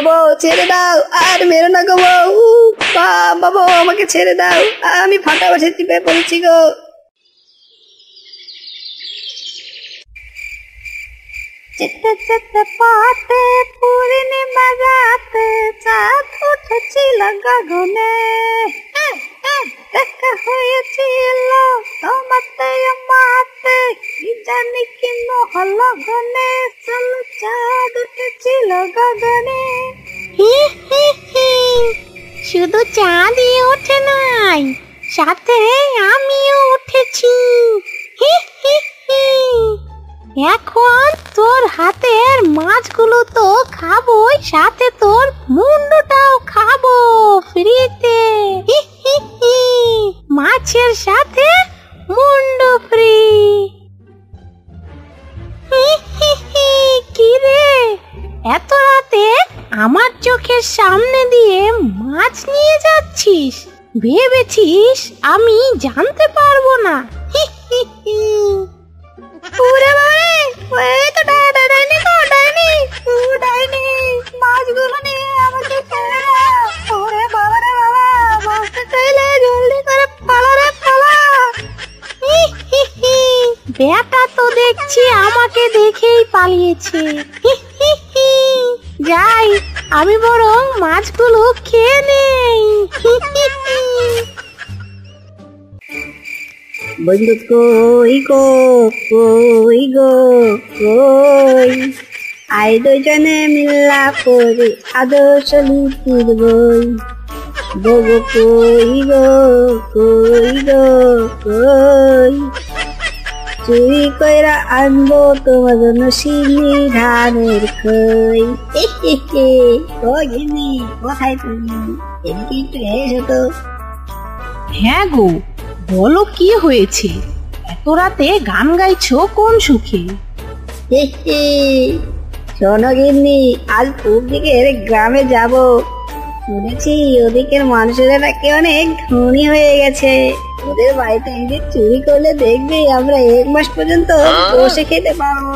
বউ ছেড়ে দাও, আর মেরো না গো বউ। বাবা আমাকে ছেড়ে দাও, আমি ফাটা বাসে চিপে পড়েছি গো। যেতে যেতে পথে পূর্ণিমা রাতে চাঁদ উঠেছিল গগনে, দেখা হয়েছিল তোমাতে আমাতে, কি জানি কি হলো গনে, চলো চাঁদ উঠেছিল গগনে। শুধু চাঁদই ওঠে নাই, সাথে আমিও উঠেছি। এখন তোর হাতের মাছগুলো তো খাবোই, সাথে তোর মুন্ডটাও খাবো ফ্রিতে। মাছের সাথে মুন্ডু ফ্রি। কি রে, এত রাতে আমার চোখের সামনে দিয়ে মাছ নিয়ে যাচ্ছিস? ভেবেছিস আমি জানতে পারবো না? মাছগুলো নিয়ে আমাকে ছেড়ে দাও। ওরে বাবা রে বাবা, বাঁচতে চাইলে জলদি করে পালা রে পালা। বেটা তো দেখছি আমাকে দেখেই পালিয়েছে। যাই, আমি বরং মাছগুলো খেয়ে নেই। বন্ধু কই গো, কই গো কই, আই দুজনে মিল্লা করে আদর্শ লিখির বই। বগো কই গো, কই গো কই, চুরি কইরা আনবো তোমার জন্য সিনি ধানের খই। কোথায় তুমি? এদিকে একটু এসো তো। হ্যাঁ গো, বলো কি হয়েছে? এত রাতে গান গাইছো কোন সুখে? শোনো গিন্নি, আজ পূব দিকের গ্রামে যাব। শুনেছি ওদিকের মানুষেরা নাকি অনেক ধনী হয়ে গেছে। ওদের বাড়িতে এসে চুরি করলে দেখবে আমরা 1 মাস পর্যন্ত বসে খেতে পারবো।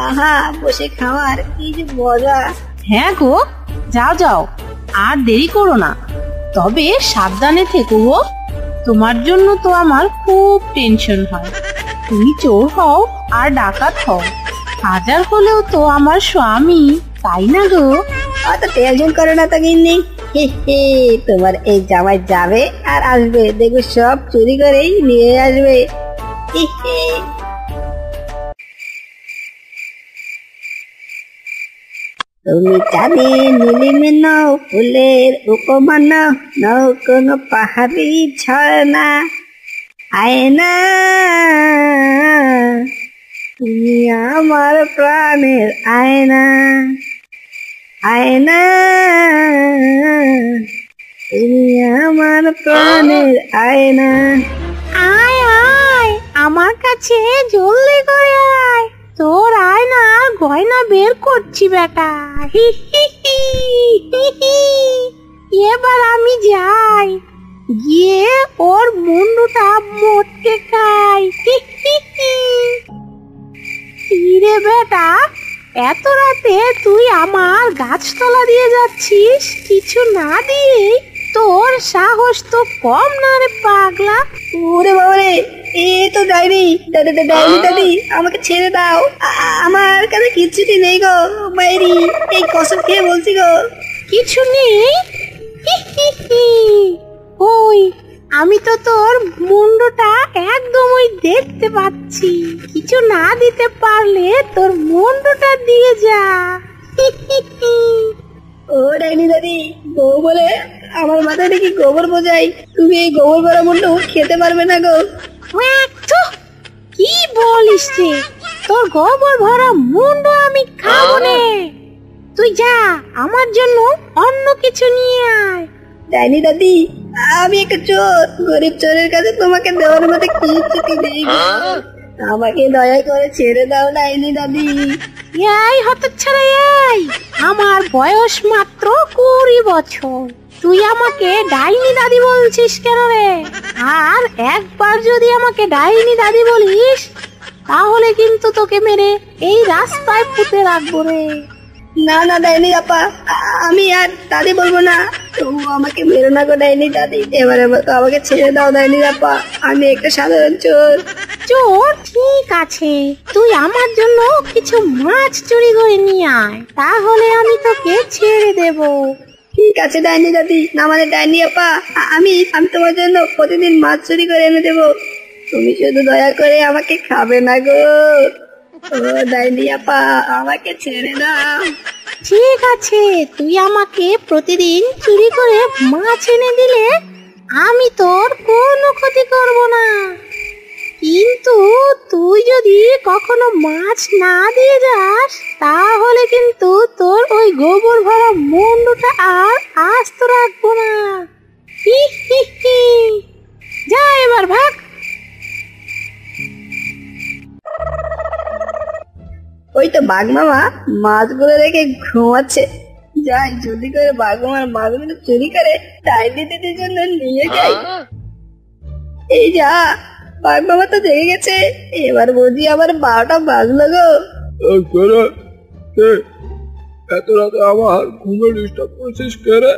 আহা, বসে খাওয়ার কি যে মজা। হ্যাঁ গো, যাও যাও, আর দেরি করো না। তবে সাবধানে থেকো গো, তোমার জন্য তো আমার খুব টেনশন হয়। তুমি চোর হও আর ডাকাত হও, হাজার হলেও তো আমার স্বামী, তাই না গো? অত টেনশন করো না তো গিন্নি। তোমার এই জামাই যাবে আর আসবে, দেখবে সব চুরি করেই নিয়ে আসবে। তুমি চাঁদি নীলিমে নও, ফুলের উপমা নও, নও কোনো পাহাড়ি ঝর্ণা। আয়না তুমি আমার প্রাণের আয়না, আয়না তুমি আমার প্রাণের আয়না। আয় আয় আমার কাছে, জলদি করে আয়, তোর আয়নার গয়না বের করছি বেটা। এবার আমি যাই, গিয়ে ওর মুন্ডুটা মোটকে খাই। রে বেটা, এত রাতে তুই আমার গাছতলা দিয়ে যাচ্ছিস কিছু না দিয়ে? তোর সাহস তো কম না রে পাগলা। ওরে বাবা রে, এ তো ডাইনি। ডাইনি দাদি, আমাকে ছেড়ে দাও, আমার কাছে কিচ্ছুটি নেই গো বাইরি, এই কসম খেয়ে বলছি গো। কিছু নেই? ওই, আমি তো তোর মুন্ডটা একদমই দেখতে পাচ্ছি। কিছু না দিতে পারলে তোর মুন্ডটা দিয়ে যা। ও ডাইনি দাদি, বউ বলে আমার মাথায় দেখি গোবর বোঝাই, তুমি এই গোবর ভরা মুন্ডু খেতে পারবে না গো। কি বলিস রে, তোর গোবর ভরা মুন্ডু আমি খাবো না। তুই যা, আমার জন্য অন্য কিছু নিয়ে আয়। ডাইনি দাদি, আমি একটা চোর, গরিব চোরের কাছে তোমাকে দেওয়ার মতো কিচ্ছুটি নেই, আমাকে দয়া করে ছেড়ে দাও ডাইনি দাদি। এই হতচ্ছাড়া, এই আমার বয়স মাত্র 20 বছর, তুই আমাকে ডাইনি দাদি বলছিস কেন রে? আর একবার যদি আমাকে ডাইনি দাদি বলিস, তাহলে কিন্তু তোকে মেরে এই রাস্তায় পুঁতে রাখবো রে। না না ডাইনি আপা, আমি আর দাদি বলবো না। তবু আমাকে মেরো না গো ডাইনি দাদি, এবারে মতো আমাকে ছেড়ে দাও ডাইনি আপা, আমি একটা সাধারণ চোর। চোর ঠিক আছে, তুই আমার জন্য কিছু মাছ চুরি করে নিয়ে আয়, তাহলে আমি তোকে ছেড়ে দেব। ঠিক আছে ডাইনি দাদি, না মানে ডাইনি আপা, আমি তোমার জন্য প্রতিদিন মাছ চুরি করে এনে দেবো, তুমি শুধু দয়া করে আমাকে খাবে না গো। ও ডাইনি আপা, আমাকে ছেড়ে দাও। ঠিক আছে, তুই আমাকে প্রতিদিন চুরি করে মাছ এনে দিলে আমি তোর কোনো ক্ষতি করব না, কিন্তু তুই যদি কখনো মাছ না দিয়ে যাস তাহলে কিন্তু তোর ওই গোবর ভরা মুন্ডুটা আর আস্ত রাখবো না। হি হি হি। যা এবার ভাগ। ওই তো বাঘ মামা মাছগুলো রেখে ঘুমাচ্ছে, যাই জলদি করে বাঘ মামার মাছগুলো চুরি করে ডাইনি দিদির জন্য নিয়ে যাই। এই যা, বাঘ মামা তো জেগে গেছে, এবার বুঝি আবার 12টা বাজলো গো। এত রাতে আমার ঘুমে ডিস্টার্ব করছিস কে রে?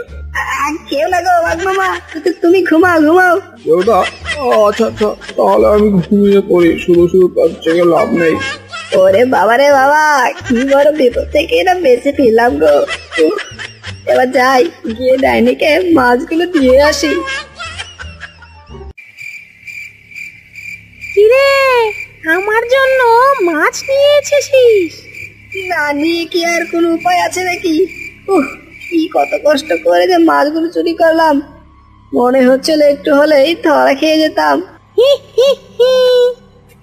কেউ না গো বাঘ মামা, তুমি ঘুমাও ঘুমাও। কেউ না? আচ্ছা আচ্ছা, তাহলে আমি ঘুমিয়ে পড়ি, শুধু শুধু কাজ থেকে লাভ নেই। ওরে বাবা রে বাবা, কি বড় বিপদ থেকে না বেঁচে ফিরলাম গো। এবার যাই, গিয়ে ডাইনিকে মাছগুলো দিয়ে আসি। কিরে, আমার জন্য মাছ নিয়ে এসেছিস? না নিয়ে কি আর কোনো উপায় আছে নাকি? কি কত কষ্ট করে যে মাছগুলো চুরি করলাম, মনে হচ্ছিল একটু হলেই ধরা খেয়ে যেতাম। হি হি হি।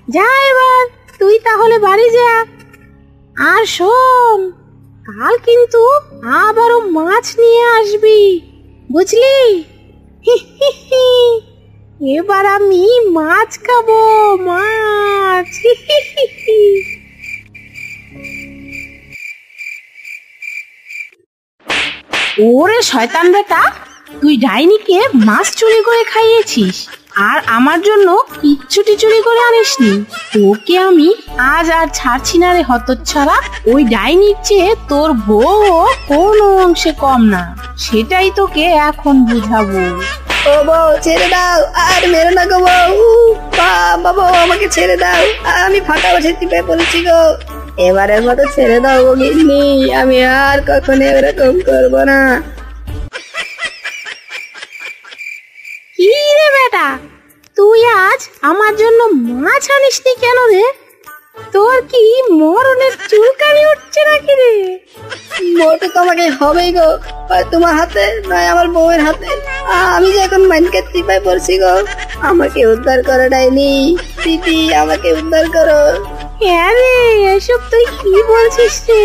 যা এবার তুই তাহলে বাড়ি যা, আর শোন, কাল কিন্তু আবারও মাছ নিয়ে আসবি, বুঝলি? হি হি হি। এবার আমি মাছ খাবো, মাছ। হি হি হি হি। ওরে শয়তান বেটা, তুই ডাইনিকে মাছ চুরি করে খাইয়েছিস আর আমার জন্য কিচ্ছুটি চুরি করে আনিসনি। তোকে আমি আজ আর ছাড়ছি না রে হতচ্ছাড়া। ওই ডাইনির চেয়ে তোর বউ কোনো অংশে কম না, সেটাই তোকে এখন বুঝাবো। ও বউ ছেড়ে দাও, আর মেরো না গো বউ। বাবা আমাকে ছেড়ে দাও, আমি ফাটা বসে চিপে পড়েছি গো। এবারের মতো ছেড়ে দাও গো গিন্নি, আমি আর কখনো এরকম করবো না। কি রে বেটা, তুই আজ আমার জন্য মাছ আনিসনি কেন রে? তোর কি মরণের চুলকানি উঠছে নাকি রে? মোটে তো আমাকে হবেই গো, হয় তোমার হাতে নয় আমার বউয়ের হাতে। আমি যে এখন মাইনকে চিপায় পড়ছি গো, আমাকে উদ্ধার করো ডাইনি দিদি, আমাকে উদ্ধার করো। হ্যাঁ রে, এসব তুই কি বলছিস রে?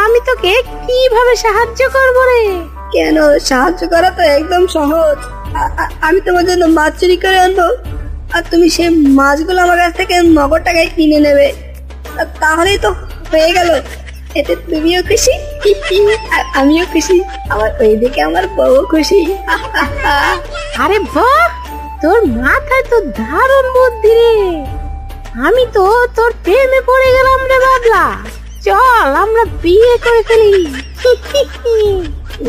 আমি তোকে কিভাবে সাহায্য করবো রে? কেন, সাহায্য করা তো একদম সহজ। আমি তোমার জন্য মাছ চুরি করে আনবো, আর তুমি সেই মাছগুলো আমার কাছ থেকে নগদ টাকায় কিনে নেবে, তাহলেই তো হয়ে গেল। এতে তুমিও খুশি আর আমিও খুশি, আমার ওইদিকে আমার বউ খুশি। আরে বাহ, তোর মাথায় তো দারুণ বুদ্ধি রে। আমি তো তোর প্রেমে পড়ে গেলাম রে বাবলা। চল আমরা বিয়ে করে ফেলি।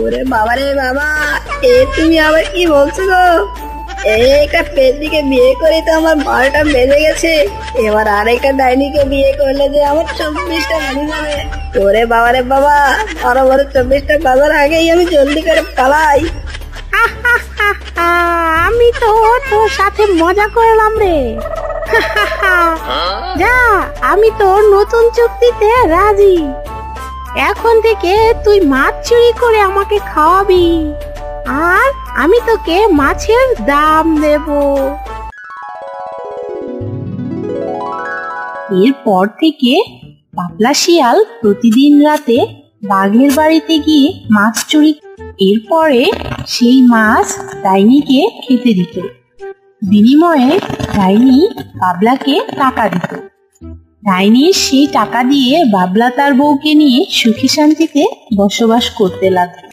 ওরে বাবা রে বাবা, এ তুমি আবার কি বলছো গো? একটা পেদিকে বিয়ে করে তো আমার 12টা বেজে গেছে, এবার আরেকটা ডাইনিকে বিয়ে করলে যে আমার 24টা বেজে যাবে। ওরে বাবা রে বাবা, আরো বড় 24টা বাজার আগেই আমি জলদি করে পালাই। আমি তো তোর সাথে মজা করলাম রে। যা, আমি তোর নতুন চুক্তিতে রাজি। এখন থেকে তুই মাছ চুরি করে আমাকে খাওয়াবি, আর আমি তোকে মাছের দাম দেব। এরপর থেকে পাতলা শিয়াল প্রতিদিন রাতে বাঘের বাড়িতে গিয়ে মাছ চুরি, এরপরে সেই মাছ ডাইনিকে খেতে দিত। বিনিময়ে ডাইনি বাবলাকে টাকা দিত। ডাইনি সেই টাকা দিয়ে বাবলা তার বউকে নিয়ে সুখে শান্তিতে বসবাস করতে লাগলো।